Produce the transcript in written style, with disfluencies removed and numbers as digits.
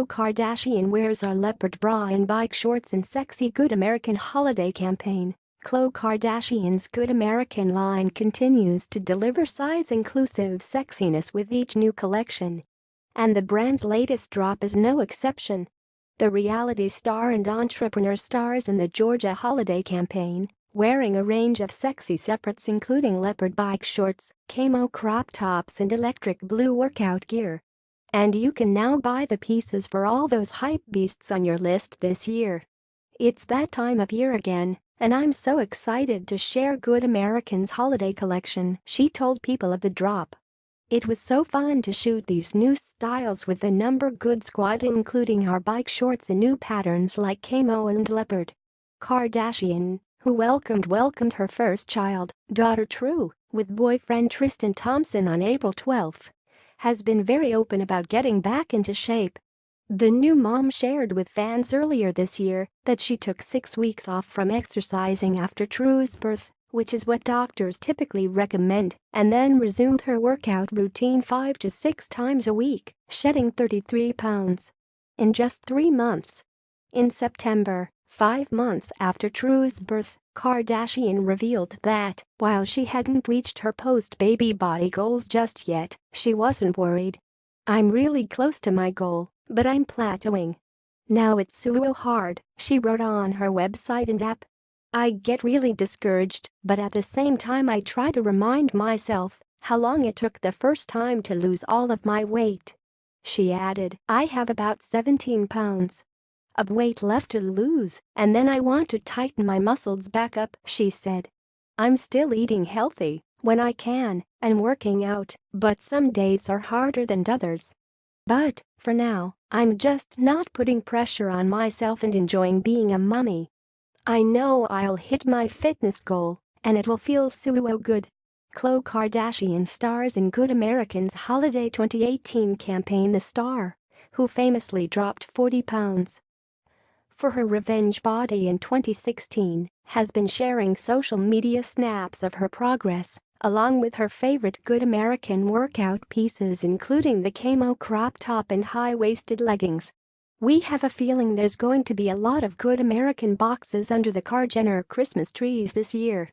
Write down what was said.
Khloé Kardashian wears a leopard bra and bike shorts in sexy Good American holiday campaign. Khloé Kardashian's Good American line continues to deliver size-inclusive sexiness with each new collection. And the brand's latest drop is no exception. The reality star and entrepreneur stars in the Georgia holiday campaign, wearing a range of sexy separates including leopard bike shorts, camo crop tops and electric blue workout gear. And you can now buy the pieces for all those hype beasts on your list this year. It's that time of year again, and I'm so excited to share Good American's holiday collection, she told People of the Drop. It was so fun to shoot these new styles with the number Good squad, including our bike shorts in new patterns like camo and leopard. Kardashian, who welcomed her first child, daughter True, with boyfriend Tristan Thompson on April 12, has been very open about getting back into shape. The new mom shared with fans earlier this year that she took 6 weeks off from exercising after True's birth, which is what doctors typically recommend, and then resumed her workout routine 5 to 6 times a week, shedding 33 pounds in just 3 months. In September, 5 months after True's birth, Kardashian revealed that, while she hadn't reached her post-baby body goals just yet, she wasn't worried. "I'm really close to my goal, but I'm plateauing. Now it's so hard," she wrote on her website and app. "I get really discouraged, but at the same time I try to remind myself how long it took the first time to lose all of my weight." She added, "I have about 17 pounds of weight left to lose, and then I want to tighten my muscles back up," she said. "I'm still eating healthy when I can and working out, but some days are harder than others. But, for now, I'm just not putting pressure on myself and enjoying being a mommy. I know I'll hit my fitness goal, and it'll feel so good." Khloé Kardashian stars in Good American's holiday 2018 campaign. The star, who famously dropped 40 pounds for her revenge body in 2016, has been sharing social media snaps of her progress, along with her favorite Good American workout pieces including the camo crop top and high-waisted leggings. "We have a feeling there's going to be a lot of Good American boxes under the Kar Jenner Christmas trees this year,"